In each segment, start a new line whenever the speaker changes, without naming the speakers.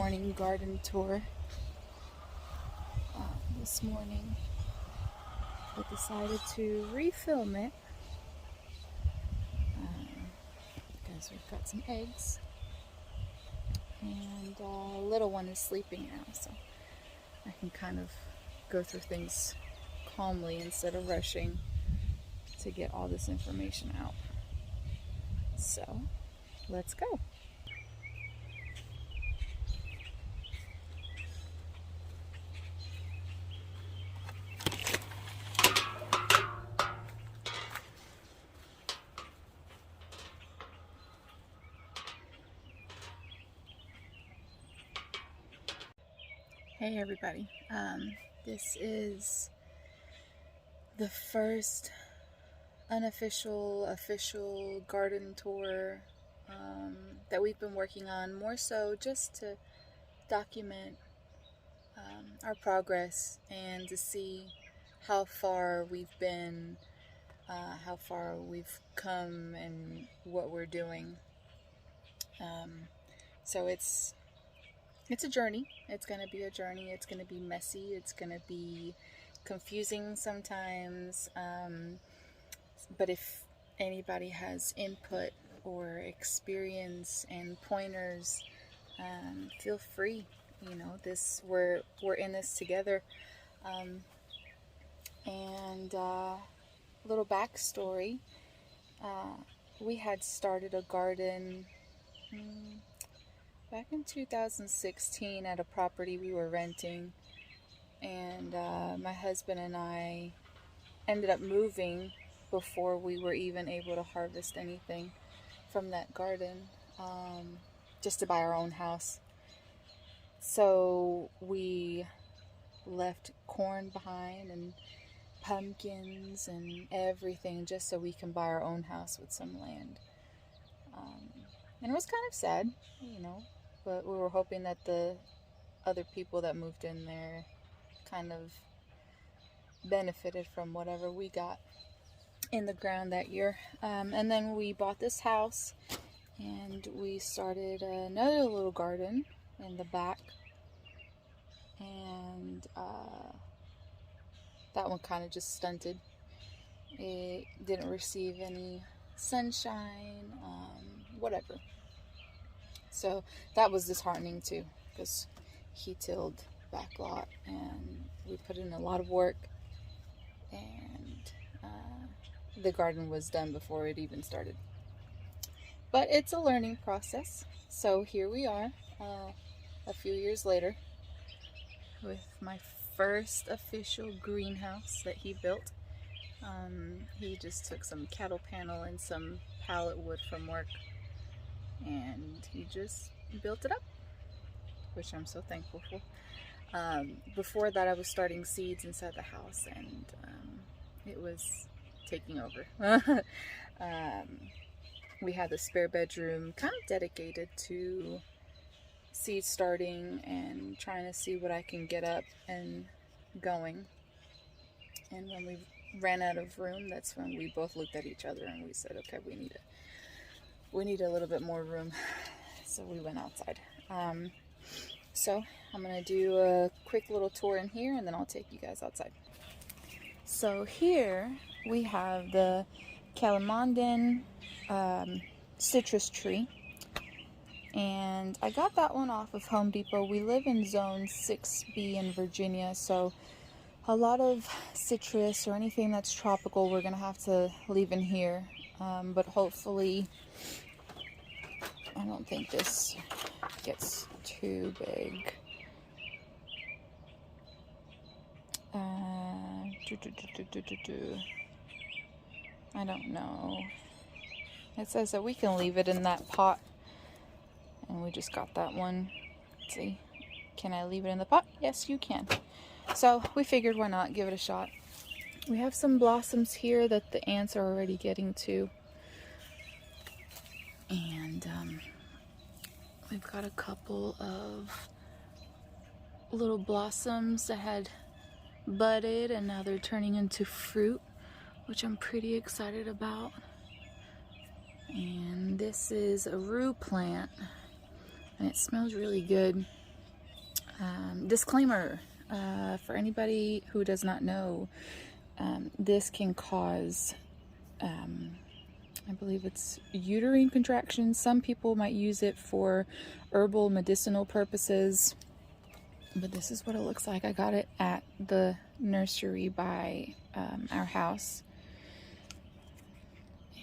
morning garden tour this morning. I decided to refilm it because we've got some eggs and little one is sleeping now, so I can kind of go through things calmly instead of rushing to get all this information out. So let's go. Hey everybody, this is the first official garden tour that we've been working on, more so just to document our progress and to see how far we've been, how far we've come and what we're doing. So it's a journey. It's going to be a journey. It's going to be messy. It's going to be confusing sometimes. But if anybody has input or experience and pointers, feel free. You know, we're in this together. And little backstory. We had started a garden back in 2016 at a property we were renting, and my husband and I ended up moving before we were even able to harvest anything from that garden, just to buy our own house. So we left corn behind and pumpkins and everything just so we can buy our own house with some land. And it was kind of sad, you know, but we were hoping that the other people that moved in there kind of benefited from whatever we got in the ground that year. And then we bought this house and we started another little garden in the back. And that one kind of just stunted. It didn't receive any sunshine, whatever. So that was disheartening too, because he tilled back lot and we put in a lot of work, and the garden was done before it even started. But it's a learning process. So here we are, a few years later, with my first official greenhouse that he built. He just took some cattle panel and some pallet wood from work, and he just built it up, which I'm so thankful for. Before that, I was starting seeds inside the house, and it was taking over. We had the spare bedroom kind of dedicated to seed starting and trying to see what I can get up and going. And when we ran out of room, that's when we both looked at each other and we said, okay, we need a little bit more room. So we went outside. So I'm gonna do a quick little tour in here and then I'll take you guys outside. So here we have the Calamandan citrus tree, and I got that one off of Home Depot. We live in zone 6B in Virginia, so a lot of citrus or anything that's tropical we're gonna have to leave in here, but hopefully I don't think this gets too big. I don't know. It says that we can leave it in that pot, and we just got that one. Let's see, can I leave it in the pot? Yes, you can. So we figured, why not give it a shot. We have some blossoms here that the ants are already getting to, and we've got a couple of little blossoms that had budded and now they're turning into fruit, which I'm pretty excited about. And this is a rue plant, and it smells really good. Disclaimer, for anybody who does not know, this can cause, I believe it's uterine contractions. Some people might use it for herbal medicinal purposes, but this is what it looks like. I got it at the nursery by our house.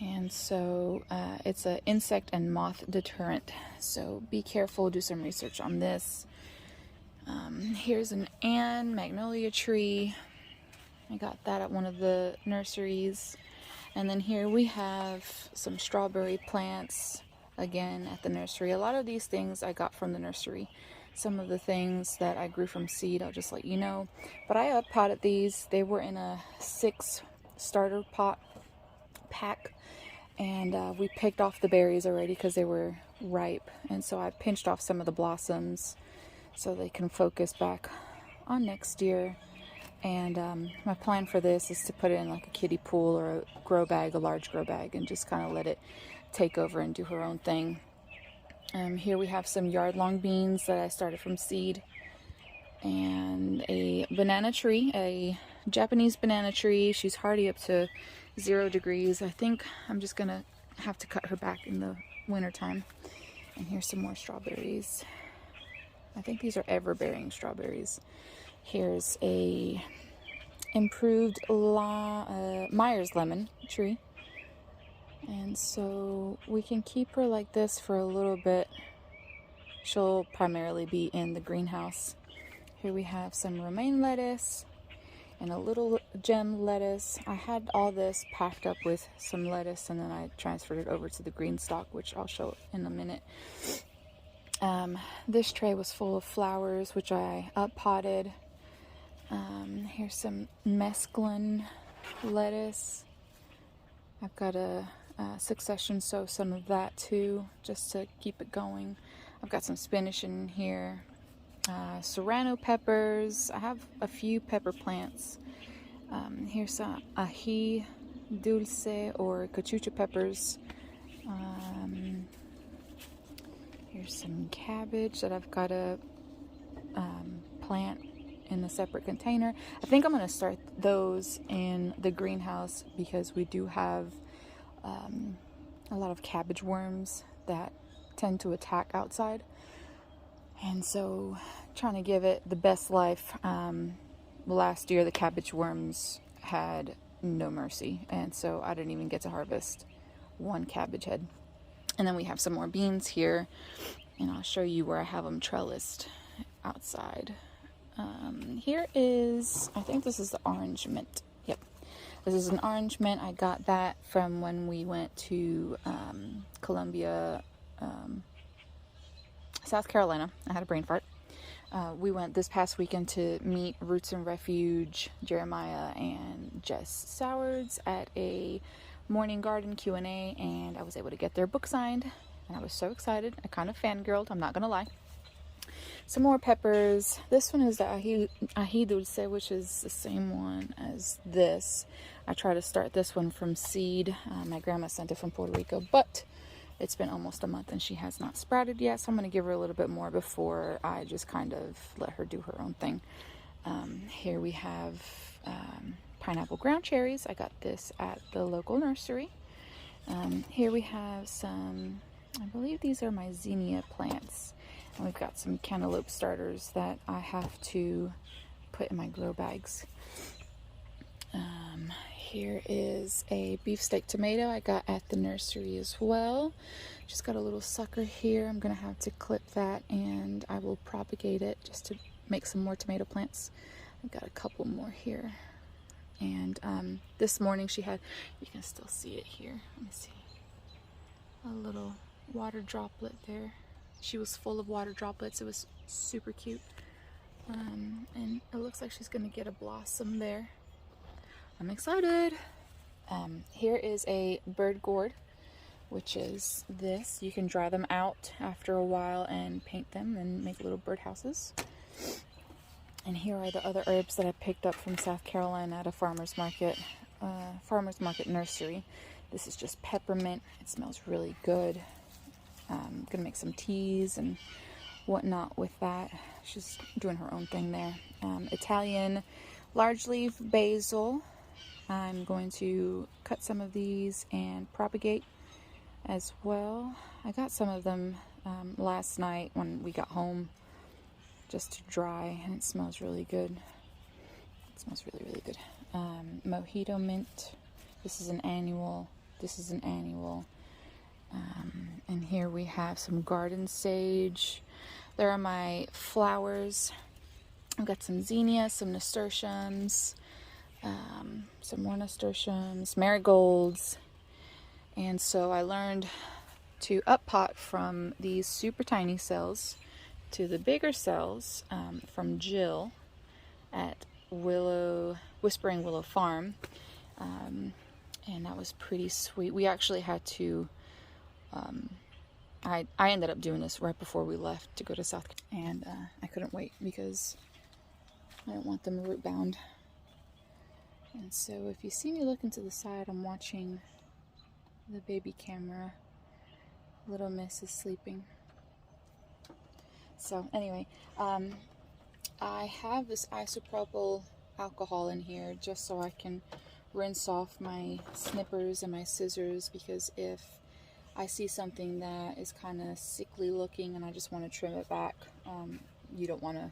And so it's an insect and moth deterrent. So be careful, do some research on this. Here's an magnolia tree. I got that at one of the nurseries. And then here we have some strawberry plants, again at the nursery. A lot of these things I got from the nursery. Some of the things that I grew from seed, I'll just let you know. But I potted these. They were in a 6 starter pot pack. And we picked off the berries already because they were ripe. And so I pinched off some of the blossoms so they can focus back on next year. And my plan for this is to put it in like a kiddie pool or a grow bag, a large grow bag, and just kind of let it take over and do her own thing. Here we have some yard-long beans that I started from seed. And a banana tree, a Japanese banana tree. She's hardy up to 0 degrees. I think I'm just gonna have to cut her back in the winter time. And here's some more strawberries. I think these are ever-bearing strawberries. Here's a improved Myers lemon tree. And so we can keep her like this for a little bit. She'll primarily be in the greenhouse. Here we have some romaine lettuce and a little gem lettuce. I had all this packed up with some lettuce and then I transferred it over to the green stalk, which I'll show in a minute. This tray was full of flowers, which I potted. Here's some mesclun lettuce. I've got a succession sow some of that too, just to keep it going. I've got some spinach in here. Serrano peppers. I have a few pepper plants. Here's some ají dulce or cachucha peppers. Here's some cabbage that I've got to plant in a separate container. I think I'm going to start those in the greenhouse because we do have a lot of cabbage worms that tend to attack outside. And so trying to give it the best life. Last year the cabbage worms had no mercy, and so I didn't even get to harvest one cabbage head. And then we have some more beans here, and I'll show you where I have them trellised outside. Here is, I think this is the orange mint. Yep, this is an orange mint. I got that from when we went to Columbia, South Carolina. I had a brain fart. We went this past weekend to meet Roots and Refuge, Jeremiah and Jess Sowards at a morning garden Q&A, and I was able to get their book signed, and I was so excited. I kind of fangirled, I'm not gonna lie. Some more peppers. This one is the ají dulce, which is the same one as this. I try to start this one from seed. My grandma sent it from Puerto Rico, but it's been almost a month and she has not sprouted yet, so I'm going to give her a little bit more before I just kind of let her do her own thing. Here we have pineapple ground cherries. I got this at the local nursery. Here we have some, I believe these are my zinnia plants. And we've got some cantaloupe starters that I have to put in my grow bags. Here is a beefsteak tomato I got at the nursery as well. Just got a little sucker here. I'm gonna have to clip that and I will propagate it just to make some more tomato plants. I've got a couple more here. And this morning she had, you can still see it here. Let me see. A little water droplet there. She was full of water droplets. It was super cute. And it looks like she's gonna get a blossom there. I'm excited. Here is a bird gourd, which is this. You can dry them out after a while and paint them and make little bird houses. And here are the other herbs that I picked up from South Carolina at a farmer's market nursery. This is just peppermint. It smells really good. I'm gonna make some teas and whatnot with that. she's doing her own thing there. Italian large leaf basil. I'm going to cut some of these and propagate as well. I got some of them last night when we got home just to dry, and it smells really good. It smells really, really good. Mojito mint. This is an annual. This is an annual. And here we have some garden sage. There are my flowers. I've got some zinnias, some nasturtiums, some more nasturtiums, marigolds. And so I learned to up pot from these super tiny cells to the bigger cells from Jill at Whispering Willow Farm. And that was pretty sweet. We actually had to, I ended up doing this right before we left to go to South Carolina, and I couldn't wait because I don't want them root bound. And so if you see me looking to the side, I'm watching the baby camera. Little Miss is sleeping. So anyway, I have this isopropyl alcohol in here just so I can rinse off my snippers and my scissors, because if I see something that is kind of sickly looking and I just want to trim it back, you don't want to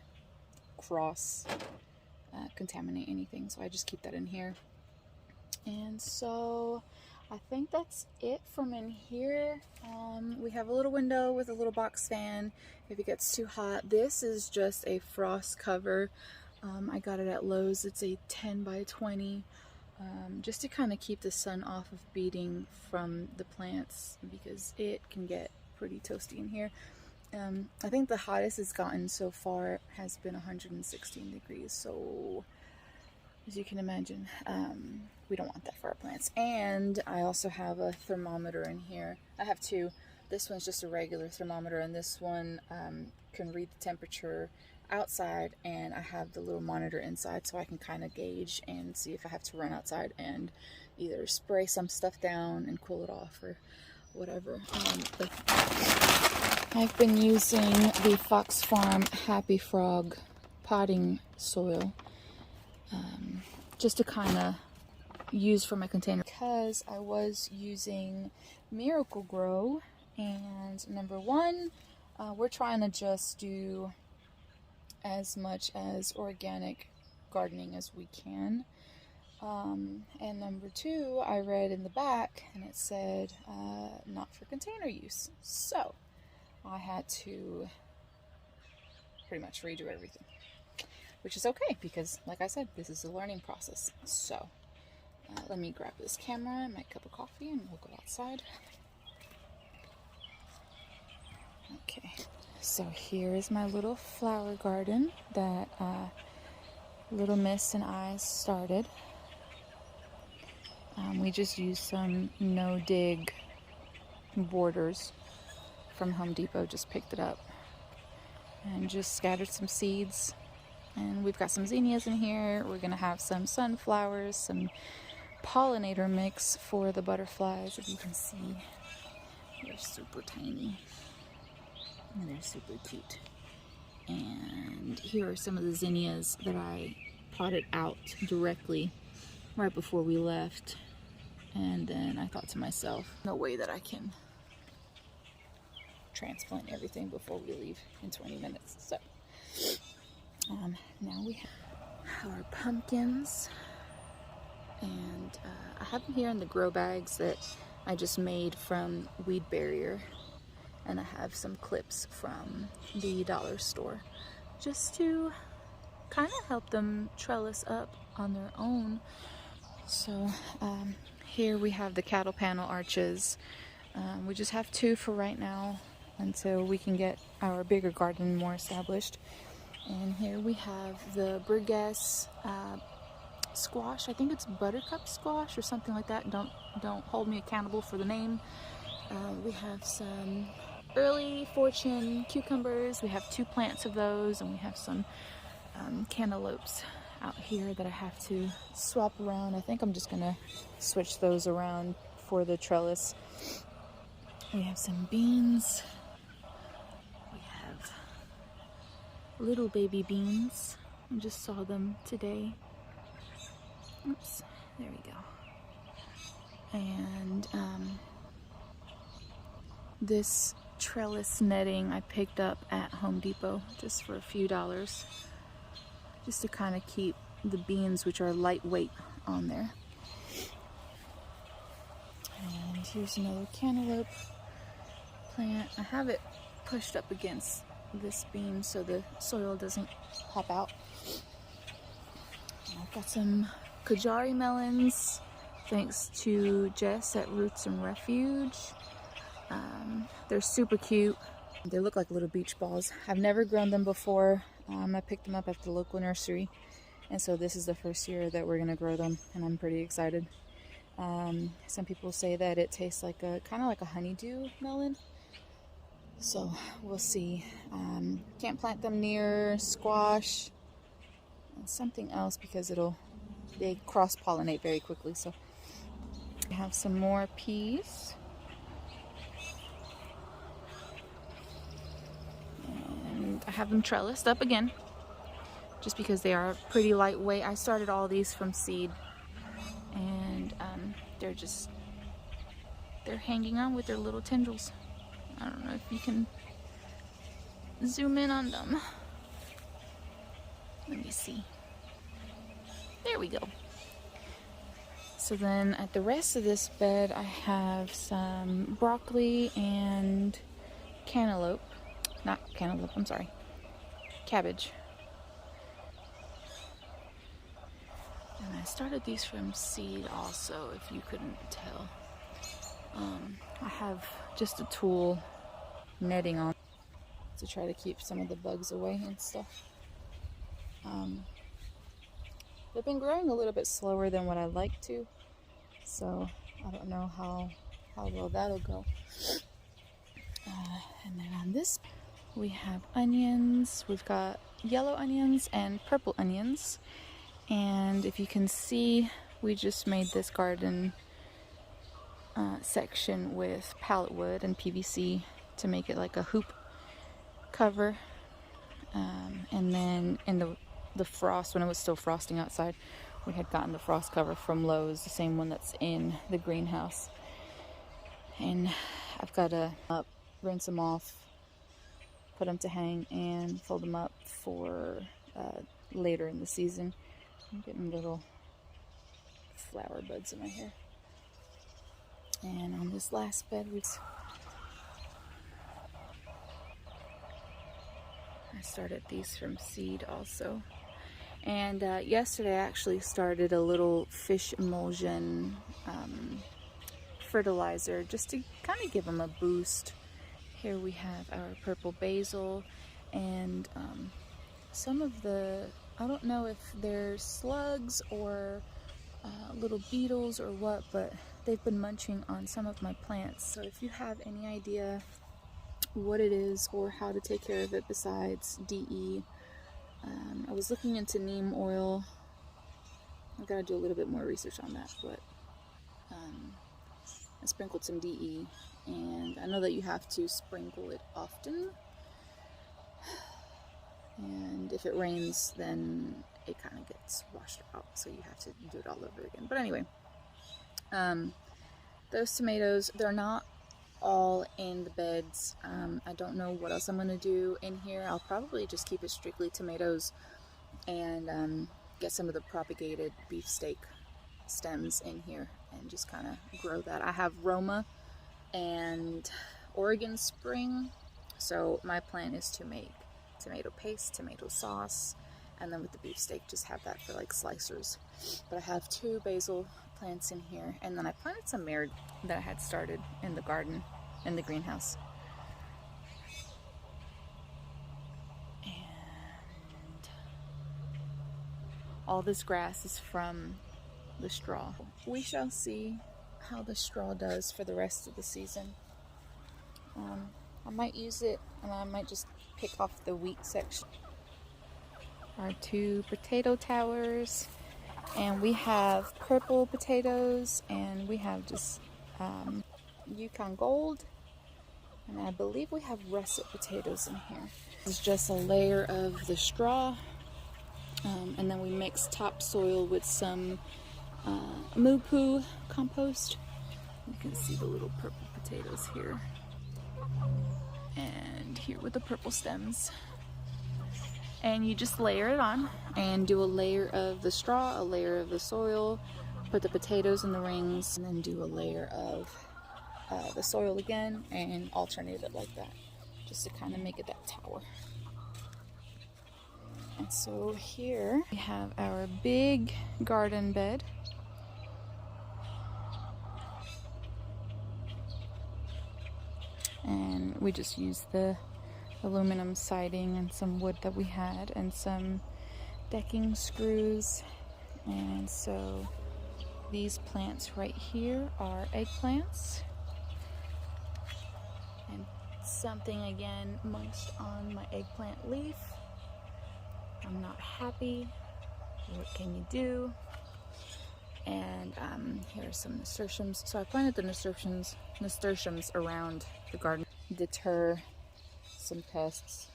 cross contaminate anything, so I just keep that in here. And so I think that's it from in here. We have a little window with a little box fan if it gets too hot. This is just a frost cover. I got it at Lowe's. It's a 10 by 20, just to kind of keep the sun off of beating from the plants, because it can get pretty toasty in here. I think the hottest it's gotten so far has been 116 degrees, so as you can imagine, we don't want that for our plants. And I also have a thermometer in here. I have two. This one's just a regular thermometer, and this one can read the temperature outside, and I have the little monitor inside so I can kind of gauge and see if I have to run outside and either spray some stuff down and cool it off or whatever. I've been using the Fox Farm Happy Frog potting soil just to kind of use for my container, because I was using Miracle Grow, and number one, we're trying to just do as much as organic gardening as we can, and number two, I read in the back and it said not for container use, so I had to pretty much redo everything, which is okay because, like I said, this is a learning process. So let me grab this camera and my cup of coffee and we'll go outside. Okay, so here is my little flower garden that Little Miss and I started. We just used some no-dig borders from Home Depot, just picked it up and just scattered some seeds. And we've got some zinnias in here. We're gonna have some sunflowers, some pollinator mix for the butterflies, if you can see. They're super tiny and they're super cute. And here are some of the zinnias that I potted out directly right before we left. And then I thought to myself, no way that I can transplant everything before we leave in 20 minutes. So now we have our pumpkins, and I have them here in the grow bags that I just made from Weed Barrier, and I have some clips from the dollar store just to kind of help them trellis up on their own. So here we have the cattle panel arches. We just have two for right now until we can get our bigger garden more established. And here we have the Burgess squash. I think it's buttercup squash or something like that. Don't hold me accountable for the name. We have some early fortune cucumbers. We have 2 plants of those, and we have some cantaloupes out here that I have to swap around. I think I'm just gonna switch those around for the trellis. We have some beans. We have little baby beans. I just saw them today. Oops, there we go. And this trellis netting I picked up at Home Depot just for a few dollars, just to kind of keep the beans, which are lightweight, on there. And here's another cantaloupe plant. I have it pushed up against this beam so the soil doesn't pop out. And I've got some Kajari melons, thanks to Jess at Roots and Refuge. They're super cute. They look like little beach balls. I've never grown them before. I picked them up at the local nursery, and so this is the first year that we're gonna grow them, and I'm pretty excited. Some people say that it tastes like kind of like a honeydew melon, so we'll see. Can't plant them near squash and something else because they cross-pollinate very quickly. So we have some more peas. I have them trellised up again just because they are pretty lightweight. I started all these from seed, and they're hanging on with their little tendrils. I don't know if you can zoom in on them. Let me see. There we go. So then at the rest of this bed I have some broccoli and cantaloupe. Not cantaloupe, I'm sorry. Cabbage. And I started these from seed also, if you couldn't tell. I have just a tool netting on to try to keep some of the bugs away and stuff. They've been growing a little bit slower than what I like to, so I don't know how well that'll go. And then on this we have onions. We've got yellow onions and purple onions. And if you can see, we just made this garden section with pallet wood and PVC to make it like a hoop cover. And then in the frost, when it was still frosting outside, we had gotten the frost cover from Lowe's, the same one that's in the greenhouse. And I've got to rinse them off, put them to hang, and fold them up for later in the season. I'm getting little flower buds in my hair. And on this last bed, I started these from seed also. And yesterday I actually started a little fish emulsion fertilizer just to kind of give them a boost. Here we have our purple basil and some of the, I don't know if they're slugs or little beetles or what, but they've been munching on some of my plants. So if you have any idea what it is or how to take care of it besides DE, I was looking into neem oil. I've got to do a little bit more research on that, but I sprinkled some DE, and I know that you have to sprinkle it often, and if it rains then it kind of gets washed out, so you have to do it all over again. But anyway, those tomatoes, they're not all in the beds. I don't know what else I'm going to do in here. I'll probably just keep it strictly tomatoes and get some of the propagated beefsteak stems in here and just kind of grow that. I have Roma and Oregon Spring, so my plan is to make tomato paste, tomato sauce, and then with the beefsteak just have that for like slicers. But I have 2 basil plants in here, and then I planted some marigolds that I had started in the garden in the greenhouse. And all this grass is from the straw. We shall see how the straw does for the rest of the season. I might use it, and I might just pick off the wheat section. Our 2 potato towers, and we have purple potatoes, and we have just Yukon Gold, And I believe we have russet potatoes in here. This is just a layer of the straw. And then we mix topsoil with some moo poo compost. You can see the little purple potatoes here. And here with the purple stems. And you just layer it on and do a layer of the straw, a layer of the soil, put the potatoes in the rings, and then do a layer of the soil again and alternate it like that, just to kind of make it that tower. And so here we have our big garden bed. And we just used the aluminum siding and some wood that we had and some decking screws. And so these plants right here are eggplants. And something again munched on my eggplant leaf. I'm not happy. What can you do? And here are some nasturtiums. So I planted the nasturtiums around the garden. Deter some pests.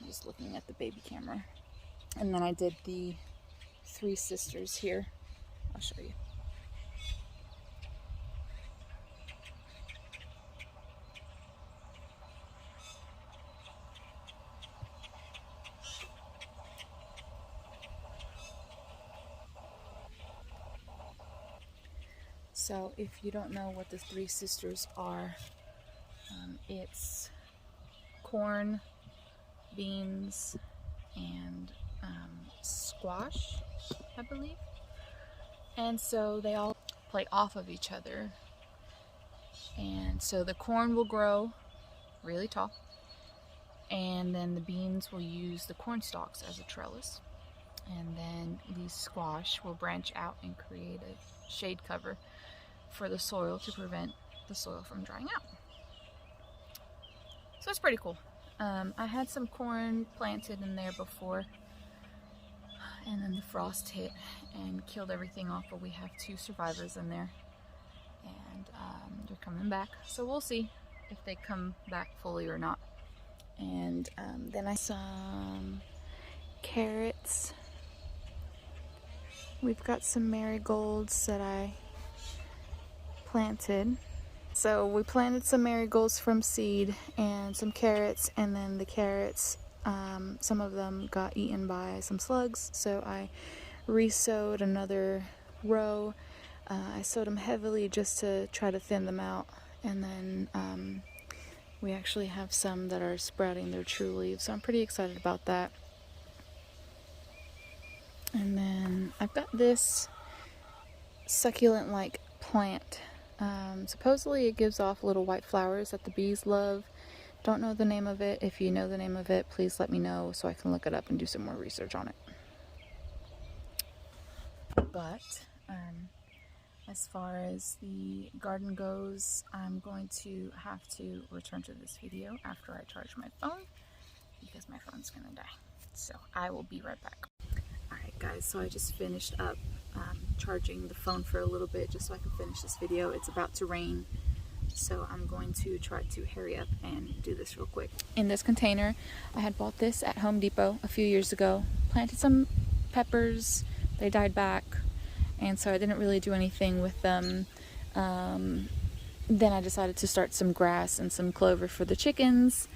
I'm just looking at the baby camera. And then I did the three sisters here. I'll show you. So if you don't know what the three sisters are, it's corn, beans, and squash, I believe. And so they all play off of each other. And so the corn will grow really tall, and then the beans will use the corn stalks as a trellis. And then the squash will branch out and create a shade cover for the soil to prevent the soil from drying out. So it's pretty cool. I had some corn planted in there before, and then the frost hit and killed everything off, but we have two survivors in there, and they're coming back. So we'll see if they come back fully or not. And then I some carrots. We've got some marigolds that I planted. So we planted some marigolds from seed and some carrots, and then the carrots, some of them got eaten by some slugs, so I re-sowed another row. I sowed them heavily just to try to thin them out, and then we actually have some that are sprouting their true leaves, so I'm pretty excited about that. And then I've got this succulent-like plant. Supposedly it gives off little white flowers that the bees love. Don't know the name of it. If you know the name of it, please let me know so I can look it up and do some more research on it. But as far as the garden goes, I'm going to have to return to this video after I charge my phone because my phone's gonna die. So I will be right back. Alright guys, so I just finished up charging the phone for a little bit just so I can finish this video. It's about to rain, so I'm going to try to hurry up and do this real quick. In this container, I had bought this at Home Depot a few years ago. Planted some peppers, they died back, and so I didn't really do anything with them. Then I decided to start some grass and some clover for the chickens.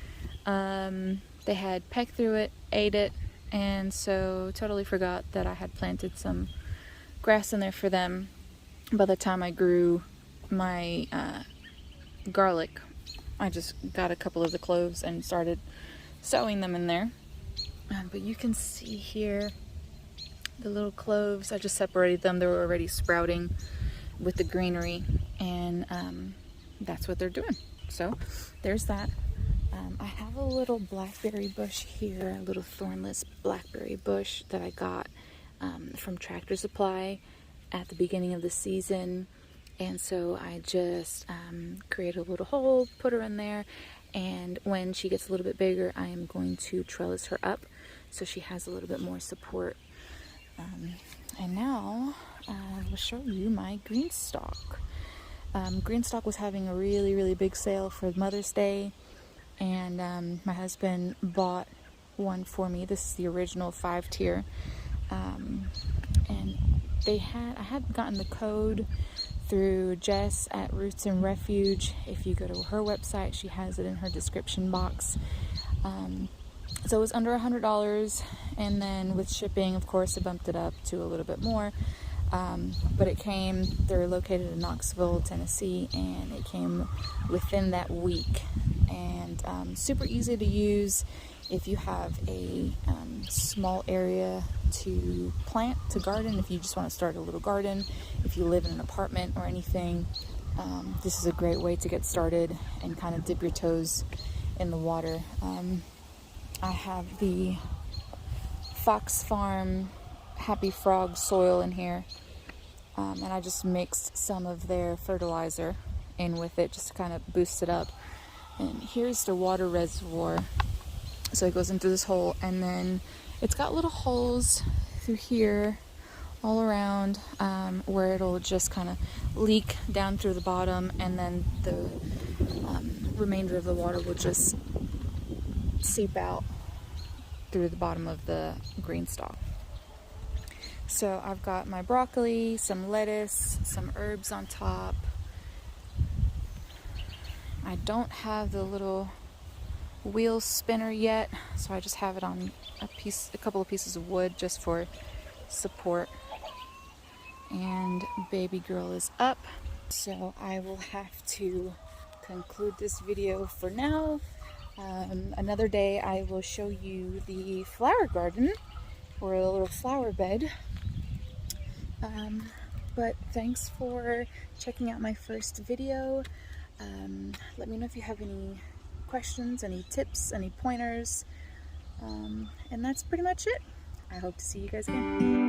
They had pecked through it, ate it, and so totally forgot that I had planted some grass in there for them. By the time I grew my garlic, I just got a couple of the cloves and started sowing them in there. But you can see here the little cloves. I just separated them. They were already sprouting with the greenery, and that's what they're doing. So there's that. I have a little blackberry bush here, a little thornless blackberry bush that I got from Tractor Supply at the beginning of the season, and so I just created a little hole, put her in there, and when she gets a little bit bigger, I am going to trellis her up so she has a little bit more support. And now I will show you my green stalk. Greenstock was having a really big sale for Mother's Day, and my husband bought one for me. This is the original 5-tier, and I had gotten the code through Jess at Roots and Refuge. If you go to her website, she has it in her description box. So it was under $100, and then with shipping, of course, it bumped it up to a little bit more. But they're located in Knoxville, Tennessee, and it came within that week. And super easy to use if you have a small area to plant, to garden, if you just want to start a little garden, if you live in an apartment or anything. This is a great way to get started and kind of dip your toes in the water. I have the Fox Farm Happy Frog soil in here, and I just mixed some of their fertilizer in with it just to kind of boost it up. And here's the water reservoir, so it goes into this hole, and then it's got little holes through here all around, where it'll just kind of leak down through the bottom, and then the remainder of the water will just seep out through the bottom of the green stalk. So I've got my broccoli, some lettuce, some herbs on top. I don't have the little wheel spinner yet, so I just have it on a couple of pieces of wood just for support. And baby girl is up, so I will have to conclude this video for now. Another day I will show you the flower garden, or a little flower bed. But thanks for checking out my first video. Let me know if you have any questions, any tips, any pointers, and that's pretty much it. I hope to see you guys again.